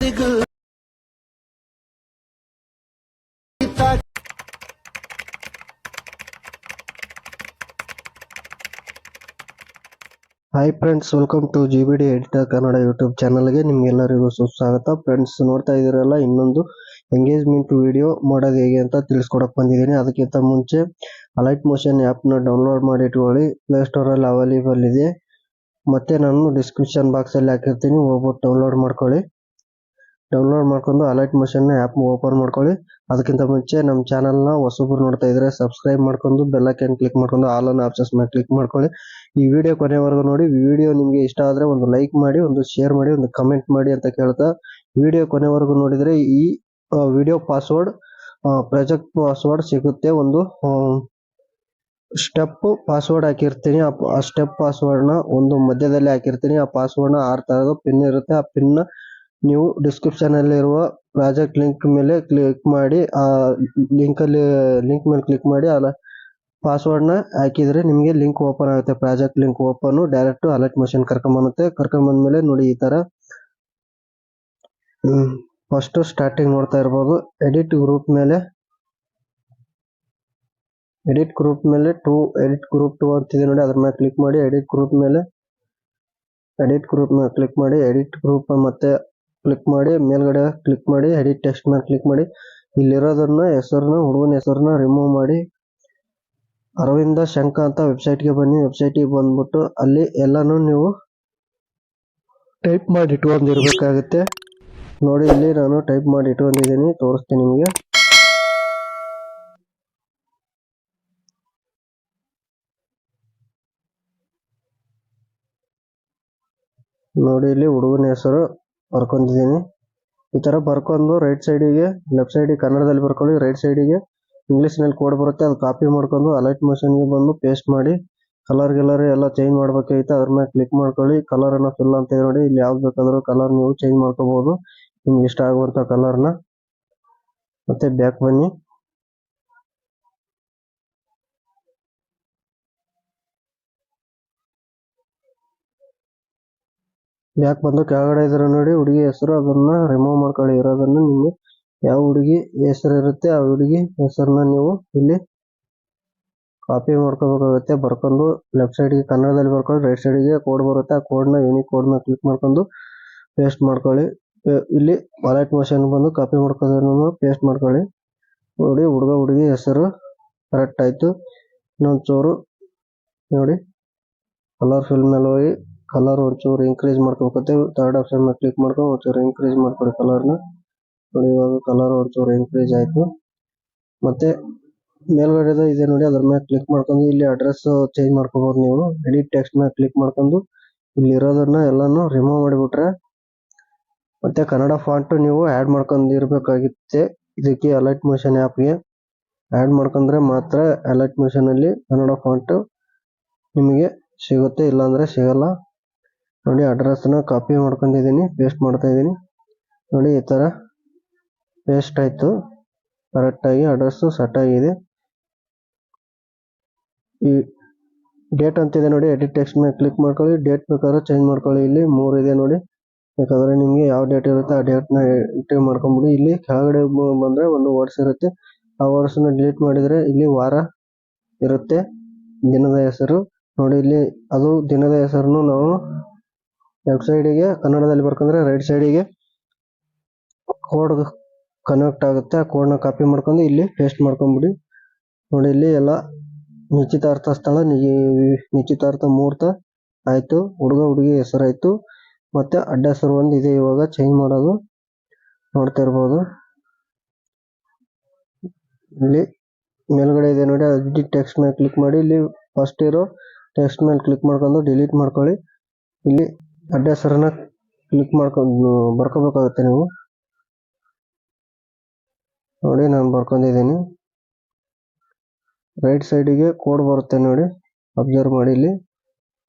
Hi friends, welcome to GBD editor Kannada YouTube ಚಾನಲ್ಗೆ ನಿಮ್ಗೆಲ್ಲರಿಗೂ ಸುಸ್ವಾಗತ. ಫ್ರೆಂಡ್ಸ್, ನೋಡ್ತಾ ಇದ್ದೀರಲ್ಲ, ಇನ್ನೊಂದು ಎಂಗೇಜ್ಮೆಂಟ್ ವಿಡಿಯೋ ಮಾಡೋದು ಹೇಗೆ ಅಂತ ತಿಳಿಸ್ಕೊಡಕ್ ಬಂದಿದ್ದೀನಿ. ಅದಕ್ಕಿಂತ ಮುಂಚೆ ಅಲೈಟ್ ಮೋಷನ್ ಆ್ಯಪ್ನ ಡೌನ್ಲೋಡ್ ಮಾಡಿ ಇಟ್ಕೊಳ್ಳಿ. ಪ್ಲೇಸ್ಟೋರಲ್ಲಿ ಅವೈಲೇಬಲ್ ಇದೆ, ಮತ್ತೆ ನಾನು ಡಿಸ್ಕ್ರಿಪ್ಷನ್ ಬಾಕ್ಸಲ್ಲಿ ಹಾಕಿರ್ತೀನಿ, ಹೋಗ್ಬಿಟ್ಟು ಡೌನ್ಲೋಡ್ ಮಾಡ್ಕೊಳ್ಳಿ. ಡೌನ್ಲೋಡ್ ಮಾಡ್ಕೊಂಡು ಅಲೈಟ್ ಮೋಷನ್ ಆ್ಯಪ್ ಓಪನ್ ಮಾಡ್ಕೊಳ್ಳಿ. ಅದಕ್ಕಿಂತ ಮುಂಚೆ ನಮ್ಮ ಚಾನಲ್ನ ಹೊಸಬ್ರು ನೋಡ್ತಾ ಇದ್ರೆ ಸಬ್ಸ್ಕ್ರೈಬ್ ಮಾಡ್ಕೊಂಡು ಬೆಲ್ ಐಕಾನ್ ಕ್ಲಿಕ್ ಮಾಡ್ಕೊಂಡು ಆಲ್ ಆನ್ ಆಪ್ಷನ್ಸ್ ಮೇಲೆ ಕ್ಲಿಕ್ ಮಾಡ್ಕೊಳ್ಳಿ. ಈ ವಿಡಿಯೋ ಕೊನೆವರೆಗೂ ನೋಡಿ. ವಿಡಿಯೋ ನಿಮಗೆ ಇಷ್ಟ ಆದರೆ ಒಂದು ಲೈಕ್ ಮಾಡಿ, ಒಂದು ಶೇರ್ ಮಾಡಿ, ಒಂದು ಕಮೆಂಟ್ ಮಾಡಿ ಅಂತ ಕೇಳ್ತಾ, ವಿಡಿಯೋ ಕೊನೆವರೆಗೂ ನೋಡಿದರೆ ಈ ವಿಡಿಯೋ ಪಾಸ್ವರ್ಡ್ ಪ್ರಾಜೆಕ್ಟ್ ಪಾಸ್ವರ್ಡ್ ಸಿಗುತ್ತೆ. ಒಂದು ಸ್ಟೆಪ್ ಪಾಸ್ವರ್ಡ್ ಹಾಕಿರ್ತೀನಿ. ಆ ಸ್ಟೆಪ್ ಪಾಸ್ವರ್ಡ್ನ ಒಂದು ಮಧ್ಯದಲ್ಲಿ ಹಾಕಿರ್ತೀನಿ. ಆ ಪಾಸ್ವರ್ಡ್ನ 6 ತರಹದ ಪಿನ್ ಇರುತ್ತೆ. ಆ ಪಿನ್ ನೀವು ಡಿಸ್ಕ್ರಿಪ್ಷನ್ ಅಲ್ಲಿ ಇರುವ ಪ್ರಾಜೆಕ್ಟ್ ಲಿಂಕ್ ಮೇಲೆ ಕ್ಲಿಕ್ ಮಾಡಿ, ಆ ಲಿಂಕ್ ಮೇಲೆ ಕ್ಲಿಕ್ ಮಾಡಿ ಪಾಸ್ವರ್ಡ್ ನ ಹಾಕಿದ್ರೆ ನಿಮಗೆ ಲಿಂಕ್ ಓಪನ್ ಆಗುತ್ತೆ. Project link open direct alert motion ಕರ್ಕೊಂಬಂದುತ್ತೆ. ಕರ್ಕೊಂಬಂದ್ಮೇಲೆ ನೋಡಿ, ಈ ತರ ಫಸ್ಟ್ ಸ್ಟಾರ್ಟಿಂಗ್ ನೋಡ್ತಾ ಇರ್ಬೋದು. ಎಡಿಟ್ ಗ್ರೂಪ್ ಮೇಲೆ ಎಡಿಟ್ ಗ್ರೂಪ್ ಟು ಅಂತಿದೆ ನೋಡಿ, ಅದ್ರ ಮೇಲೆ ಕ್ಲಿಕ್ ಮಾಡಿ. ಎಡಿಟ್ ಗ್ರೂಪ್ ಮೇಲೆ ಕ್ಲಿಕ್ ಮಾಡಿ. ಎಡಿಟ್ ಗ್ರೂಪ್ ಮತ್ತೆ ಕ್ಲಿಕ್ ಮಾಡಿ, ಮೇಲ್ಗಡೆ ಕ್ಲಿಕ್ ಮಾಡಿ, ಎಡಿಟ್ ಟೆಕ್ಸ್ಟ್ ಮೇಲೆ ಕ್ಲಿಕ್ ಮಾಡಿ. ಇಲ್ಲಿರೋದನ್ನ ಹುಡುಗನ ಹೆಸರನ್ನ ರಿಮೂವ್ ಮಾಡಿ ಅರವಿಂದ ಶಂಕ ಅಂತ ವೆಬ್ಸೈಟ್ಗೆ ಬನ್ನಿ. ವೆಬ್ಸೈಟ್ಗೆ ಬಂದ್ಬಿಟ್ಟು ಅಲ್ಲಿ ಎಲ್ಲಾನು ನೀವು ಟೈಪ್ ಮಾಡಿ ಇಟ್ಕೊಂಡಿರ್ಬೇಕಾಗುತ್ತೆ. ನೋಡಿ, ಇಲ್ಲಿ ನಾನು ಟೈಪ್ ಮಾಡಿ ಇಟ್ಕೊಂಡಿದ್ದೀನಿ, ತೋರಿಸ್ತೀನಿ ನಿಮಗೆ. ನೋಡಿ, ಇಲ್ಲಿ ಹುಡುಗನ ಹೆಸರು ಬರ್ಕೊಂಡಿದ್ದೀನಿ. ಈ ತರ ಬರ್ಕೊಂಡು ರೈಟ್ ಸೈಡಿಗೆ, ಲೆಫ್ಟ್ ಸೈಡಿಗೆ ಕನ್ನಡದಲ್ಲಿ ಬರ್ಕೊಳ್ಳಿ, ರೈಟ್ ಸೈಡಿಗೆ ಇಂಗ್ಲಿಷ್ ನಲ್ಲಿ ಕೋಡ್ ಬರುತ್ತೆ. ಅದು ಕಾಪಿ ಮಾಡ್ಕೊಂಡು ಅಲೈಟ್ ಮೋಷನ್ಗೆ ಬಂದು ಪೇಸ್ಟ್ ಮಾಡಿ. ಕಲರ್ ಎಲ್ಲ ಚೇಂಜ್ ಮಾಡ್ಬೇಕಾಗಿತ್ತು, ಅದ್ರ ಮೇಲೆ ಕ್ಲಿಕ್ ಮಾಡ್ಕೊಳ್ಳಿ. ಕಲರ್ ಅನ್ನ ಫಿಲ್ ಅಂತ ಇದೆ ನೋಡಿ, ಇಲ್ಲಿ ಯಾವ್ದು ಬೇಕಾದ್ರೂ ಕಲರ್ ನೀವು ಚೇಂಜ್ ಮಾಡ್ಕೋಬಹುದು, ನಿಮ್ಗೆ ಇಷ್ಟ ಆಗುವಂತ ಕಲರ್ನ. ಮತ್ತೆ ಬ್ಯಾಕ್ ಬನ್ನಿ. ಬ್ಯಾಕ್ ಬಂದು ಕೆಳಗಡೆ ಇದ್ರೆ ನೋಡಿ ಹುಡುಗಿ ಹೆಸರು, ಅದನ್ನ ರಿಮೂವ್ ಮಾಡ್ಕೊಳ್ಳಿ. ಇರೋದನ್ನ ನಿಮ್ಗೆ ಯಾವ ಹುಡುಗಿ ಹೆಸರು ಇರುತ್ತೆ ಆ ಹುಡುಗಿ ಹೆಸರನ್ನ ನೀವು ಇಲ್ಲಿ ಕಾಪಿ ಮಾಡ್ಕೋಬೇಕಾಗುತ್ತೆ. ಬರ್ಕೊಂಡು ಲೆಫ್ಟ್ ಸೈಡ್ಗೆ ಕನ್ನಡದಲ್ಲಿ ಬರ್ಕೊಳ್ಳಿ, ರೈಟ್ ಸೈಡ್ಗೆ ಕೋಡ್ ಬರುತ್ತೆ. ಆ ಕೋಡ್ನ ಯೂನಿಕ್ ಕೋಡ್ನ ಕ್ಲಿಕ್ ಮಾಡ್ಕೊಂಡು ಪೇಸ್ಟ್ ಮಾಡ್ಕೊಳ್ಳಿ. ಇಲ್ಲಿ ಅಲೈಟ್ ಮೋಷನ್ ಬಂದು ಕಾಪಿ ಮಾಡ್ಕೋದನ್ನ ಪೇಸ್ಟ್ ಮಾಡ್ಕೊಳ್ಳಿ. ನೋಡಿ, ಹುಡುಗಿ ಹೆಸರು ಕರೆಕ್ಟ್ ಆಯ್ತು. ಇನ್ನೊಂದು ಚೂರು ನೋಡಿ, ಕಲರ್ ಫಿಲ್ ಮೇಲೆ ಹೋಗಿ ಕಲರ್ ಒಂಚೂರು ಇನ್ಕ್ರೀಸ್ ಮಾಡ್ಕೋಬೇಕು. ಥರ್ಡ್ ಆಪ್ಷನ್ ಮೇಲೆ ಕ್ಲಿಕ್ ಮಾಡ್ಕೊಂಡು ಒಂಚೂರು ಇನ್ಕ್ರೀಸ್ ಮಾಡ್ಕೊಳ್ಳಿ ಕಲರ್ನ. ನೋಡಿ, ಇವಾಗ ಕಲರ್ ಒಂಚೂರು ಇನ್ಕ್ರೀಸ್ ಆಯ್ತು. ಮತ್ತೆ ಮೇಲ್ಗಡೆ ಇದೆ ನೋಡಿ, ಅದ್ರ ಮೇಲೆ ಕ್ಲಿಕ್ ಮಾಡ್ಕೊಂಡು ಇಲ್ಲಿ ಅಡ್ರೆಸ್ ಚೇಂಜ್ ಮಾಡ್ಕೋಬಹುದು ನೀವು. ಎಡಿಟ್ ಟೆಕ್ಸ್ಟ್ ಮೇಲೆ ಕ್ಲಿಕ್ ಮಾಡ್ಕೊಂಡು ಇಲ್ಲಿ ಇರೋದನ್ನ ಎಲ್ಲಾನು ರಿಮೂವ್ ಮಾಡಿಬಿಟ್ರೆ, ಮತ್ತೆ ಕನ್ನಡ ಫಾಂಟ್ ನೀವು ಆಡ್ ಮಾಡ್ಕೊಂಡಿರ್ಬೇಕಾಗುತ್ತೆ. ಇದಕ್ಕೆ ಅಲೈಟ್ ಮೋಷನ್ ಆ್ಯಪ್ಗೆ ಆಡ್ ಮಾಡ್ಕೊಂಡ್ರೆ ಮಾತ್ರ ಅಲೈಟ್ ಮೋಷನ್ ಅಲ್ಲಿ ಕನ್ನಡ ಫಾಂಟ್ ನಿಮಗೆ ಸಿಗುತ್ತೆ, ಇಲ್ಲಾಂದ್ರೆ ಸಿಗಲ್ಲ. ನೋಡಿ, ಅಡ್ರೆಸ್ ನ ಕಾಪಿ ಮಾಡ್ಕೊಂಡಿದ್ದೀನಿ, ಪೇಸ್ಟ್ ಮಾಡ್ತಾ ಇದ್ದೀನಿ. ನೋಡಿ, ಈ ತರ ಪೇಸ್ಟ್ ಆಯ್ತು. ಕರೆಕ್ಟ್ ಆಗಿ ಅಡ್ರೆಸ್ ಸೆಟ್ ಆಗಿದೆ. ಈ ಡೇಟ್ ಅಂತಿದೆ ನೋಡಿ, ಎಡಿಟ್ ಟೆಕ್ಸ್ಟ್ ಮೇಲೆ ಕ್ಲಿಕ್ ಮಾಡ್ಕೊಳ್ಳಿ. ಡೇಟ್ ಬೇಕಾದ್ರೆ ಚೇಂಜ್ ಮಾಡ್ಕೊಳ್ಳಿ. ಇಲ್ಲಿ 3 ಇದೆ ನೋಡಿ, ಬೇಕಾದ್ರೆ ನಿಮ್ಗೆ ಯಾವ ಡೇಟ್ ಇರುತ್ತೆ ಆ ಡೇಟ್ ನ ಎಂಟ್ರಿ ಮಾಡ್ಕೊಂಡ್ಬಿಡಿ. ಇಲ್ಲಿ ಕೆಳಗಡೆ ಬಂದ್ರೆ ಒಂದು ವರ್ಡ್ಸ್ ಇರುತ್ತೆ, ಆ ವರ್ಡ್ಸ್ ನ ಡಿಲೀಟ್ ಮಾಡಿದ್ರೆ ಇಲ್ಲಿ ವಾರ ಇರುತ್ತೆ, ದಿನದ ಹೆಸರು. ನೋಡಿ, ಇಲ್ಲಿ ಅದು ದಿನದ ಹೆಸರನ್ನು ನಾವು ಲೆಫ್ಟ್ ಸೈಡಿಗೆ ಕನ್ನಡದಲ್ಲಿ ಬರ್ಕೊಂಡ್ರೆ ರೈಟ್ ಸೈಡಿಗೆ ಕೋಡ್ ಕನೆಕ್ಟ್ ಆಗುತ್ತೆ. ಆ ಕೋಡ್ನ ಕಾಪಿ ಮಾಡ್ಕೊಂಡು ಇಲ್ಲಿ ಪೇಸ್ಟ್ ಮಾಡ್ಕೊಂಡ್ಬಿಡಿ. ನೋಡಿ, ಇಲ್ಲಿ ಎಲ್ಲ ನಿಶ್ಚಿತಾರ್ಥ ಸ್ಥಳ, ನಿಶ್ಚಿತಾರ್ಥ ಮುಹೂರ್ತ ಆಯ್ತು. ಹುಡುಗಿ ಹೆಸರಾಯ್ತು. ಮತ್ತೆ ಅಡ್ಡ ಹೆಸರು ಒಂದು ಇದೆ, ಇವಾಗ ಚೇಂಜ್ ಮಾಡೋದು ನೋಡ್ತಾ ಇರ್ಬೋದು. ಇಲ್ಲಿ ಮೇಲ್ಗಡೆ ಇದೆ ನೋಡಿ, ಎಡಿಟ್ ಟೆಕ್ಸ್ಟ್ ಮೇಲೆ ಕ್ಲಿಕ್ ಮಾಡಿ. ಇಲ್ಲಿ ಫಸ್ಟ್ ಇರೋ ಟೆಕ್ಸ್ಟ್ ಮೇಲೆ ಕ್ಲಿಕ್ ಮಾಡ್ಕೊಂಡು ಡಿಲೀಟ್ ಮಾಡ್ಕೊಳ್ಳಿ. ಇಲ್ಲಿ ಅಡ್ಡ ಹೆಸರನ್ನ ಕ್ಲಿಕ್ ಮಾಡ್ಕೊಂಡು ಬರ್ಕೋಬೇಕಾಗುತ್ತೆ ನೀವು. ನೋಡಿ, ನಾನು ಬರ್ಕೊಂಡಿದ್ದೀನಿ. ರೈಟ್ ಸೈಡಿಗೆ ಕೋಡ್ ಬರುತ್ತೆ ನೋಡಿ, ಅಬ್ಸರ್ವ್ ಮಾಡಿ. ಇಲ್ಲಿ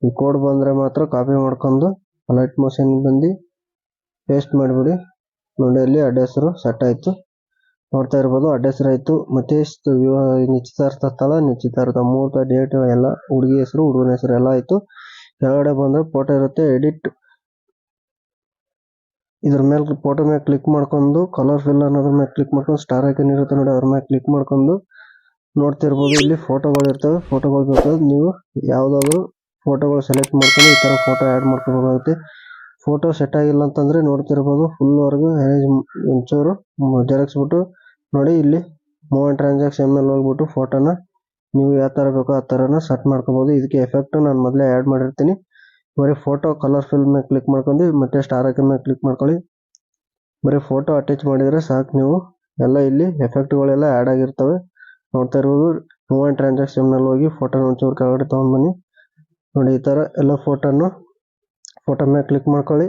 ಈ ಕೋಡ್ ಬಂದ್ರೆ ಮಾತ್ರ ಕಾಪಿ ಮಾಡ್ಕೊಂಡು ಅಲೈಟ್ ಮೋಷನ್ ಬಂದು ಪೇಸ್ಟ್ ಮಾಡಿಬಿಡಿ. ನೋಡಿ, ಅಲ್ಲಿ ಅಡ್ಡ ಹೆಸರು ಸೆಟ್ ಆಯ್ತು, ನೋಡ್ತಾ ಇರ್ಬೋದು. ಅಡ್ಡ ಹೆಸರು ಆಯ್ತು. ಮತ್ತೆ ನಿಶ್ಚಿತಾರ್ಥ ಸ್ಥಳ, ನಿಶ್ಚಿತಾರ್ಥ ಮುಹೂರ್ತ, ಡೇಟ್ ಎಲ್ಲ, ಹುಡುಗಿ ಹೆಸರು, ಹುಡುಗನ ಹೆಸರು ಎಲ್ಲ ಆಯ್ತು. ಕೆಳಗಡೆ ಬಂದ್ರೆ ಫೋಟೋ ಇರುತ್ತೆ. ಎಡಿಟ್ ಇದ್ರ ಮೇಲೆ ಫೋಟೋ ಮೇಲೆ ಕ್ಲಿಕ್ ಮಾಡ್ಕೊಂಡು ಕಲರ್ ಫಿಲ್ ಅನ್ನೋದ್ರ ಮೇಲೆ ಕ್ಲಿಕ್ ಮಾಡ್ಕೊಂಡು ಸ್ಟಾರ್ ಐಕನ್ ಇರುತ್ತೆ ನೋಡಿ, ಅದ್ರ ಮೇಲೆ ಕ್ಲಿಕ್ ಮಾಡ್ಕೊಂಡು ನೋಡ್ತಿರ್ಬೋದು ಇಲ್ಲಿ ಫೋಟೋಗಳು ಇರ್ತವೆ. ಫೋಟೋಗಳು ಬೇಕಾದ್ರೆ ನೀವು ಯಾವುದಾದ್ರು ಫೋಟೋಗಳು ಸೆಲೆಕ್ಟ್ ಮಾಡ್ಕೊಂಡು ಈ ಥರ ಫೋಟೋ ಆ್ಯಡ್ ಮಾಡ್ಕೋಬೇಕಾಗುತ್ತೆ. ಫೋಟೋ ಸೆಟ್ ಆಗಿಲ್ಲ ಅಂತಂದರೆ ನೋಡ್ತಿರ್ಬೋದು ಫುಲ್ವರೆಗೂ ಒಂಚೂರು ಜರಗಿಸ್ಬಿಟ್ಟು ನೋಡಿ ಇಲ್ಲಿ ಮೂವ್ ಆ್ಯಂಡ್ ಟ್ರಾನ್ಸಾಕ್ಷನ್ ಮೇಲೆ ಹೋಗ್ಬಿಟ್ಟು ಫೋಟೋನ ನೀವು ಯಾವ ಥರ ಬೇಕೋ ಆ ಥರನ ಸೆಟ್ ಮಾಡ್ಕೋಬೋದು. ಇದಕ್ಕೆ ಎಫೆಕ್ಟು ನಾನು ಮೊದಲೇ ಆ್ಯಡ್ ಮಾಡಿರ್ತೀನಿ. ಬರೀ ಫೋಟೋ ಕಲರ್ ಫಿಲ್ ಮೇಲೆ ಕ್ಲಿಕ್ ಮಾಡ್ಕೊಂಡು ಮತ್ತೆ ಸ್ಟಾರ್ ಐಕನ್ ಮೇಲೆ ಕ್ಲಿಕ್ ಮಾಡ್ಕೊಳ್ಳಿ. ಬರೀ ಫೋಟೋ ಅಟ್ಯಾಚ್ ಮಾಡಿದರೆ ಸಾಕು, ನೀವು ಎಲ್ಲ ಇಲ್ಲಿ ಎಫೆಕ್ಟ್ಗಳೆಲ್ಲ ಆ್ಯಡ್ ಆಗಿರ್ತವೆ. ನೋಡ್ತಾ ಇರ್ಬೋದು ಮೂವ್ ಆ್ಯಂಡ್ ಟ್ರಾನ್ಸಾಕ್ಷನ್ ಮೇಲೆ ಹೋಗಿ ಫೋಟೋನ ಒಂಚೂರು ಕೆಳಗಡೆ ತೊಗೊಂಡ್ಬನ್ನಿ. ನೋಡಿ ಈ ಥರ ಎಲ್ಲ ಫೋಟೋ ಮೇಲೆ ಕ್ಲಿಕ್ ಮಾಡ್ಕೊಳ್ಳಿ,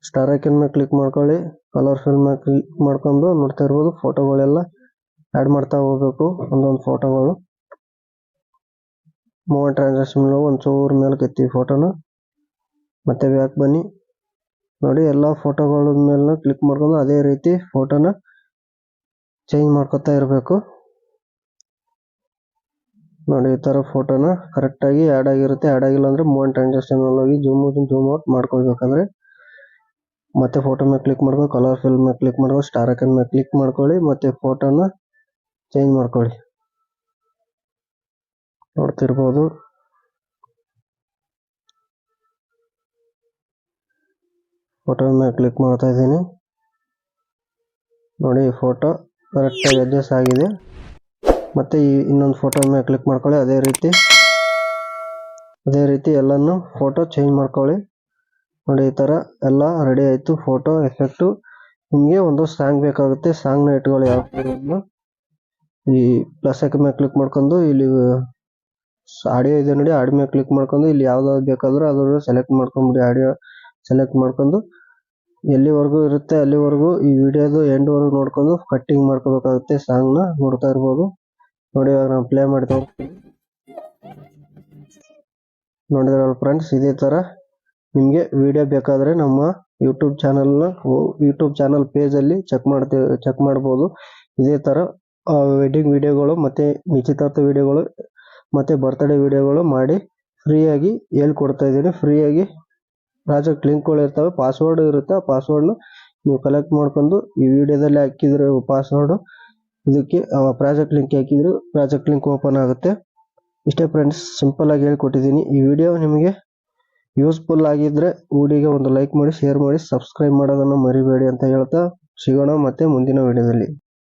ಸ್ಟಾರ್ ಐಕನ್ ಮೇಲೆ ಕ್ಲಿಕ್ ಮಾಡ್ಕೊಳ್ಳಿ, ಕಲರ್ ಫಿಲ್ ಮೇಲೆ ಕ್ಲಿಕ್ ಮಾಡ್ಕೊಂಡು ನೋಡ್ತಾ ಇರ್ಬೋದು ಫೋಟೋಗಳೆಲ್ಲ ಆ್ಯಡ್ ಮಾಡ್ತಾ ಹೋಗ್ಬೇಕು. ಒಂದೊಂದು ಫೋಟೋಗಳು ಮೂವ್ ಆ್ಯಂಡ್ ಟ್ರಾನ್ಸಾಕ್ಷನ್ ಮೇಲೆ ಒಂಚೂರು ಮೇಲೆ ಕೆತ್ತೀವಿ ಫೋಟೋನ. ಮತ್ತೆ ಬ್ಯಾಕ್ ಬನ್ನಿ. ನೋಡಿ ಎಲ್ಲ ಫೋಟೋಗಳ ಮೇಲೆ ಕ್ಲಿಕ್ ಮಾಡ್ಕೊಂಡು ಅದೇ ರೀತಿ ಫೋಟೋನ ಚೇಂಜ್ ಮಾಡ್ಕೊತಾ ಇರಬೇಕು. ನೋಡಿ ಈ ಥರ ಫೋಟೋನ ಕರೆಕ್ಟಾಗಿ ಆ್ಯಡ್ ಆಗಿರುತ್ತೆ. ಆ್ಯಡ್ ಆಗಿಲ್ಲ ಅಂದರೆ ಮೂವ್ ಆ್ಯಂಡ್ ಟ್ರಾನ್ಸಾಕ್ಷನ್ ಮೇಲೆ ಹೋಗಿ ಜೂಮ್ ಔಟ್ ಮಾಡ್ಕೊಳ್ಬೇಕಂದ್ರೆ ಮತ್ತೆ ಫೋಟೋ ಮೇಲೆ ಕ್ಲಿಕ್ ಮಾಡ್ಕೊಂಡು ಕಲರ್ ಫಿಲ್ ಮೇಲೆ ಕ್ಲಿಕ್ ಮಾಡ್ಕೊಂಡು ಸ್ಟಾರ್ ಐಕನ್ ಮೇಲೆ ಕ್ಲಿಕ್ ಮಾಡ್ಕೊಳ್ಳಿ, ಮತ್ತೆ ಫೋಟೋನ ಚೇಂಜ್ ಮಾಡ್ಕೊಳ್ಳಿ. ನೋಡ್ತಿರ್ಬೋದು ಫೋಟೋ ಮೇಲೆ ಕ್ಲಿಕ್ ಮಾಡ್ತಾ ಇದ್ದೀನಿ. ನೋಡಿ ಈ ಫೋಟೋ ಕರೆಕ್ಟಾಗಿ ಅಡ್ಜಸ್ಟ್ ಆಗಿದೆ. ಮತ್ತೆ ಈ ಇನ್ನೊಂದು ಫೋಟೋ ಮೇಲೆ ಕ್ಲಿಕ್ ಮಾಡ್ಕೊಳ್ಳಿ, ಅದೇ ರೀತಿ ಎಲ್ಲನೂ ಫೋಟೋ ಚೇಂಜ್ ಮಾಡ್ಕೊಳ್ಳಿ. ನೋಡಿ ಈ ಥರ ಎಲ್ಲ ರೆಡಿ ಆಯಿತು ಫೋಟೋ ಎಫೆಕ್ಟು. ನಿಮಗೆ ಒಂದು ಸಾಂಗ್ ಬೇಕಾಗುತ್ತೆ, ಸಾಂಗ್ನ ಇಟ್ಕೊಳ್ಳಿ. ಯಾವ ಈ ಪ್ಲಸ್ ಐಕನ್ ಮೇಲೆ ಕ್ಲಿಕ್ ಮಾಡ್ಕೊಂಡು ಇಲ್ಲಿ ಆಡಿಯೋ ಇದೆ ನೋಡಿ, ಆಡಿಯೋ ಮೇಲೆ ಕ್ಲಿಕ್ ಮಾಡ್ಕೊಂಡು ಇಲ್ಲಿ ಯಾವ್ದಾದ್ರು ಬೇಕಾದ್ರೂ ಅದ್ರ ಸೆಲೆಕ್ಟ್ ಮಾಡ್ಕೊಂಬಿಡಿ. ಆಡಿಯೋ ಸೆಲೆಕ್ಟ್ ಮಾಡ್ಕೊಂಡು ಎಲ್ಲಿವರೆಗೂ ಇರುತ್ತೆ ಅಲ್ಲಿವರೆಗೂ ಈ ವಿಡಿಯೋದು ಎಂಡ್ವರೆಗೂ ನೋಡ್ಕೊಂಡು ಕಟ್ಟಿಂಗ್ ಮಾಡ್ಕೋಬೇಕಾಗುತ್ತೆ. ಸಾಂಗ್ನ ನೋಡ್ತಾ ಇರ್ಬೋದು. ನೋಡಿ ಇವಾಗ ನಾನು ಪ್ಲೇ ಮಾಡ್ತಾ ಹೋಗ್ತೀನಿ. ನೋಡಿದ್ರಲ್ಲ ಫ್ರೆಂಡ್ಸ್, ಇದೇ ಥರ ನಿಮಗೆ ವಿಡಿಯೋ ಬೇಕಾದರೆ ನಮ್ಮ ಯೂಟ್ಯೂಬ್ ಚಾನಲ್ ಪೇಜಲ್ಲಿ ಚೆಕ್ ಮಾಡ್ಬೋದು. ಇದೇ ಥರ ವೆಡ್ಡಿಂಗ್ ವಿಡಿಯೋಗಳು ಮತ್ತು ನಿಶ್ಚಿತಾರ್ಥ ವಿಡಿಯೋಗಳು ಮತ್ತು ಬರ್ತ್ಡೇ ವಿಡಿಯೋಗಳು ಮಾಡಿ ಫ್ರೀಯಾಗಿ ಹೇಳ್ಕೊಡ್ತಾ ಇದ್ದೀನಿ. ಫ್ರೀಯಾಗಿ ಪ್ರಾಜೆಕ್ಟ್ ಲಿಂಕ್ಗಳು ಇರ್ತವೆ, ಪಾಸ್ವರ್ಡ್ ಇರುತ್ತೆ. ಆ ಪಾಸ್ವರ್ಡ್ನ ನೀವು ಕಲೆಕ್ಟ್ ಮಾಡ್ಕೊಂಡು ಈ ವಿಡಿಯೋದಲ್ಲಿ ಹಾಕಿದ್ರೆ ಪಾಸ್ವರ್ಡು ಇದಕ್ಕೆ ಪ್ರಾಜೆಕ್ಟ್ ಲಿಂಕ್ ಹಾಕಿದ್ರೆ ಪ್ರಾಜೆಕ್ಟ್ ಲಿಂಕ್ ಓಪನ್ ಆಗುತ್ತೆ. ಇಷ್ಟೇ ಫ್ರೆಂಡ್ಸ್, ಸಿಂಪಲ್ ಆಗಿ ಹೇಳ್ಕೊಟ್ಟಿದ್ದೀನಿ. ಈ ವಿಡಿಯೋ ನಿಮಗೆ ಯೂಸ್ಫುಲ್ ಆಗಿದ್ರೆ ವಿಡಿಯೋಗೆ ಒಂದು ಲೈಕ್ ಮಾಡಿ, ಶೇರ್ ಮಾಡಿ, ಸಬ್ಸ್ಕ್ರೈಬ್ ಮಾಡೋದನ್ನು ಮರಿಬೇಡಿ ಅಂತ ಹೇಳ್ತಾ ಸಿಗೋಣ ಮತ್ತೆ ಮುಂದಿನ ವಿಡಿಯೋದಲ್ಲಿ.